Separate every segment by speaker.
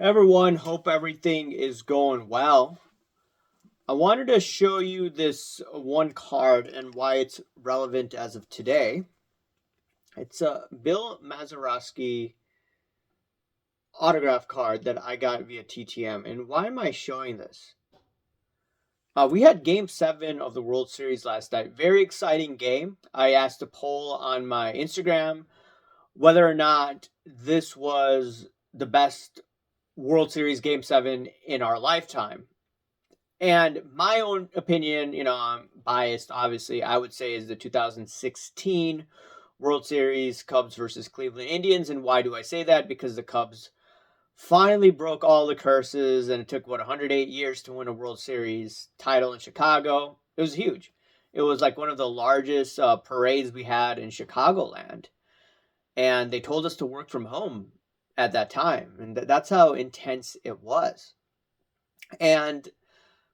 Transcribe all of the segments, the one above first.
Speaker 1: Everyone, hope everything is going well. I wanted to show you this one card and why it's relevant as of today. It's a Bill Mazeroski autograph card that I got via TTM. And why am I showing this? We had game 7 of the World Series last night. Very exciting game. I asked a poll on my Instagram whether or not this was the best World Series game 7 in our lifetime. And my own opinion, I'm biased, obviously, I would say is the 2016 World Series Cubs versus Cleveland Indians. And why do I say that? Because the Cubs finally broke all the curses and it took, 108 years to win a World Series title in Chicago. It was huge. It was like one of the largest parades we had in Chicagoland. And they told us to work from home at that time. And that's how intense it was. And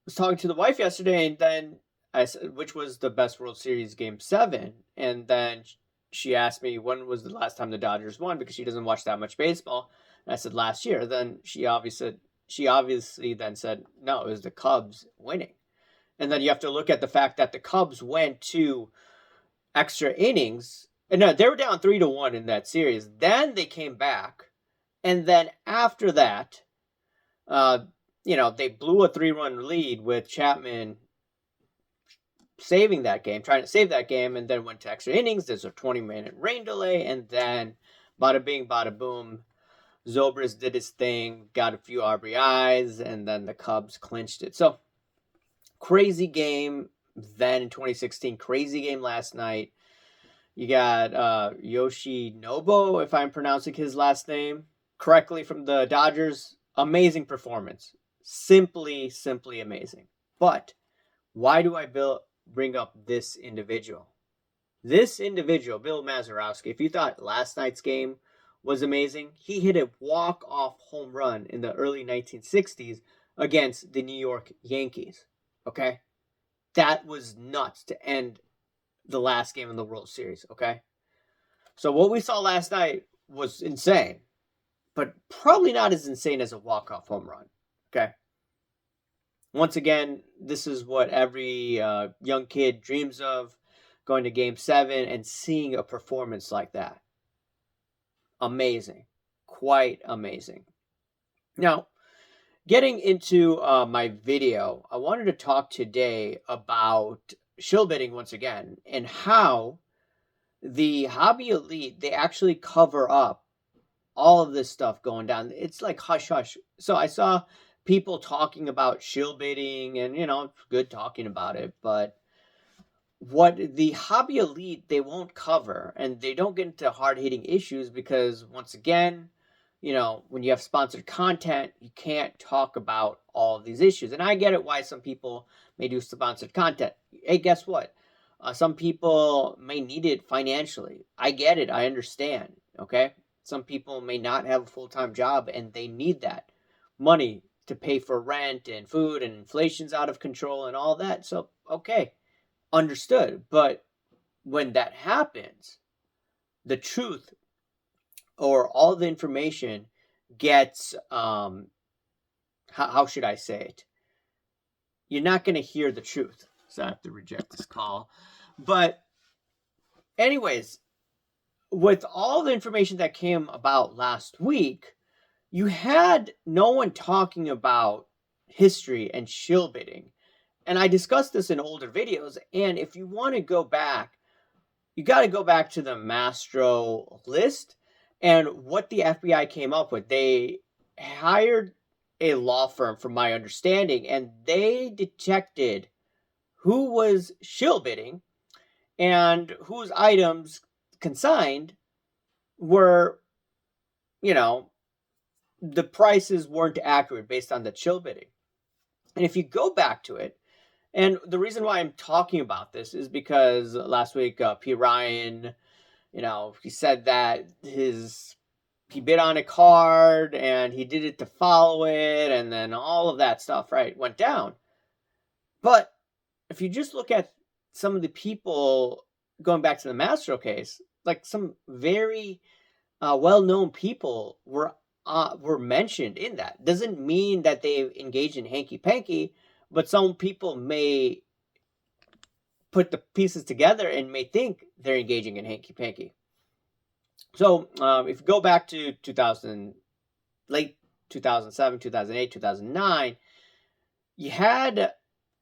Speaker 1: was talking to the wife yesterday, and then I said, which was the best World Series game 7? And then she asked me when was the last time the Dodgers won because she doesn't watch that much baseball. And I said last year. Then she obviously then said no, it was the Cubs winning. And then you have to look at the fact that the Cubs went to extra innings, and no, they were down 3-1 in that series. Then they came back, and then after that, they blew a 3-run lead with Chapman saving that game, trying to save that game, and then went to extra innings. There's a 20-minute rain delay, and then bada bing, bada boom. Zobrist did his thing, got a few RBIs, and then the Cubs clinched it. So, crazy game then in 2016, crazy game last night. You got Yoshinobu, if I'm pronouncing his last name correctly, from the Dodgers. Amazing performance. Simply amazing. But why do I bring up this individual? This individual, Bill Mazeroski, if you thought last night's game was amazing, he hit a walk-off home run in the early 1960s against the New York Yankees. Okay? That was nuts to end the last game of the World Series. Okay? So what we saw last night was insane, but probably not as insane as a walk-off home run. Okay? Once again, this is what every young kid dreams of, going to game 7 and seeing a performance like that. Amazing. Quite amazing. Now, getting into my video, I wanted to talk today about shill bidding once again and how the hobby elite, they actually cover up all of this stuff going down. It's like hush hush. So I saw people talking about shill bidding, and it's good talking about it, but what the hobby elite, they won't cover, and they don't get into hard-hitting issues because once again, when you have sponsored content, you can't talk about all of these issues. And I get it why some people may do sponsored content. Hey, guess what? Some people may need it financially. I get it. I understand. Okay. Some people may not have a full-time job and they need that money to pay for rent and food, and inflation's out of control and all that. So, okay, understood. But when that happens, the truth or all the information gets, how should I say it? You're not going to hear the truth. So I have to reject this call. But anyways, with all the information that came about last week, you had no one talking about history and shill bidding. And I discussed this in older videos. And if you want to go back, you got to go back to the Mastro list and what the FBI came up with. They hired a law firm, from my understanding, and they detected who was shill bidding and whose items consigned were, the prices weren't accurate based on the shill bidding. And if you go back to it, and the reason why I'm talking about this is because last week, P. Ryan, he said that he bid on a card and he did it to follow it, and then all of that stuff, right, went down. But if you just look at some of the people going back to the Mastro case, like some very well-known people were were mentioned in that. Doesn't mean that they engage in hanky panky, but some people may put the pieces together and may think they're engaging in hanky panky. So if you go back to 2000, late 2007, 2008, 2009, you had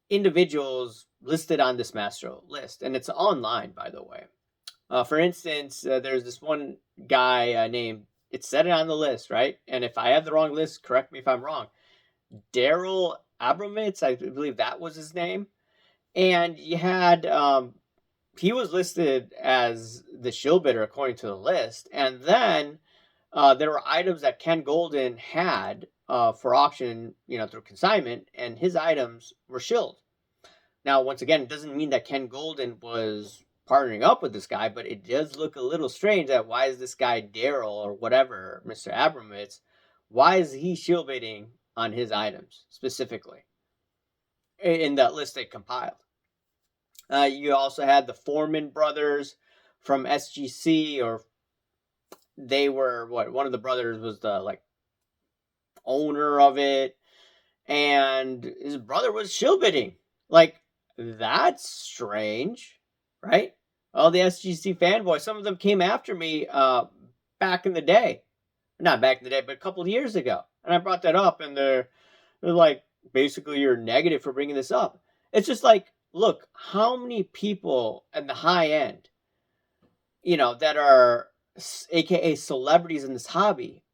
Speaker 1: individuals listed on this master list, and it's online, by the way. For instance, there's this one guy named, it said it on the list, right? And if I have the wrong list, correct me if I'm wrong. Daryl Abramitz, I believe that was his name. And you had, he was listed as the shill bidder according to the list. And then there were items that Ken Golden had for auction, through consignment, and his items were shilled. Now, once again, it doesn't mean that Ken Golden was partnering up with this guy, but it does look a little strange that why is this guy Daryl or whatever, Mr. Abramitz, why is he shill bidding on his items specifically in that list they compiled? You also had the Foreman brothers from SGC, or they were one of the brothers was the owner of it, and his brother was shill bidding. That's strange, right? All the SGC fanboys, some of them came after me back in the day. Not back in the day, but a couple of years ago. And I brought that up, and they're like, basically, you're negative for bringing this up. It's just look, how many people in the high end, that are AKA celebrities in this hobby,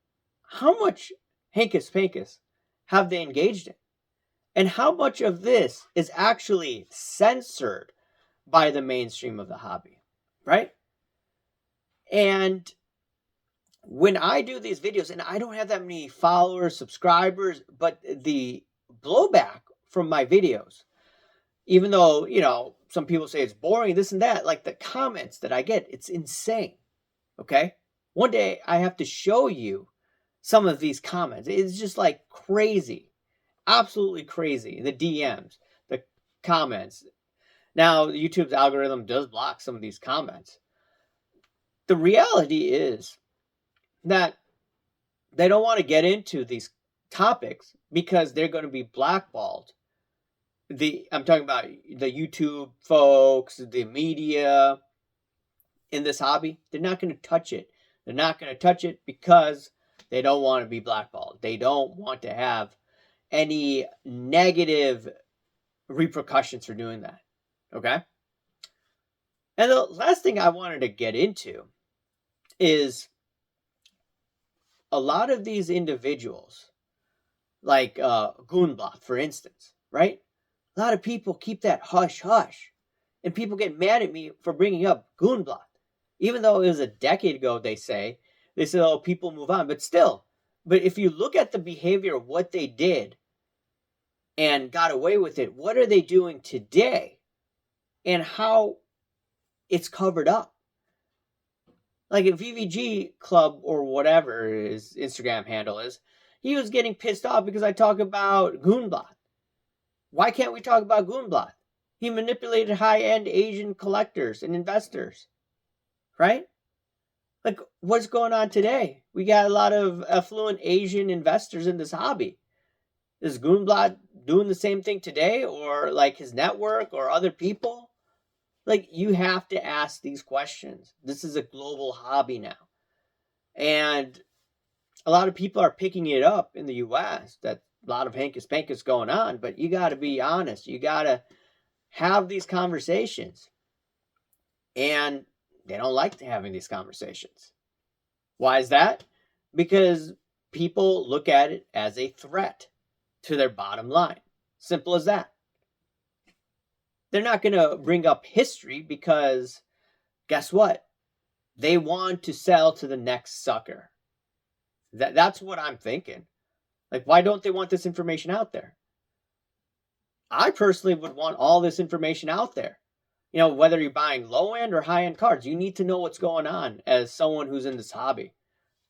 Speaker 1: how much hankus pankus have they engaged in? And how much of this is actually censored by the mainstream of the hobby, right? And when I do these videos, and I don't have that many followers, subscribers, but the blowback from my videos, even though, some people say it's boring, this and that, the comments that I get, it's insane, okay? One day I have to show you some of these comments. It's just crazy. Absolutely crazy. The DMs, the comments. Now, YouTube's algorithm does block some of these comments. The reality is that they don't want to get into these topics because they're going to be blackballed. I'm talking about the YouTube folks, the media in this hobby. They're not going to touch it. They're not going to touch it because they don't want to be blackballed. They don't want to have any negative repercussions for doing that. Okay? And the last thing I wanted to get into is a lot of these individuals, like Goonbloth, for instance, right? A lot of people keep that hush-hush. And people get mad at me for bringing up Goonbloth. Even though it was a decade ago, they said, oh, people move on. But still, if you look at the behavior of what they did and got away with it, what are they doing today? And how it's covered up. Like a VVG Club or whatever his Instagram handle is, he was getting pissed off because I talk about Goonbloth. Why can't we talk about Goonbloth? He manipulated high-end Asian collectors and investors. Right? What's going on today? We got a lot of affluent Asian investors in this hobby. Is Goonbloth doing the same thing today, or his network or other people? You have to ask these questions. This is a global hobby now. And a lot of people are picking it up in the U.S. that a lot of hankus pankus going on, but you got to be honest. You got to have these conversations. And they don't like having these conversations. Why is that? Because people look at it as a threat to their bottom line. Simple as that. They're not going to bring up history because guess what? They want to sell to the next sucker. That's what I'm thinking. Why don't they want this information out there? I personally would want all this information out there. Whether you're buying low-end or high-end cards, you need to know what's going on as someone who's in this hobby.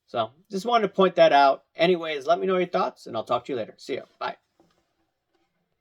Speaker 1: So just wanted to point that out. Anyways, let me know your thoughts, and I'll talk to you later. See ya. Bye.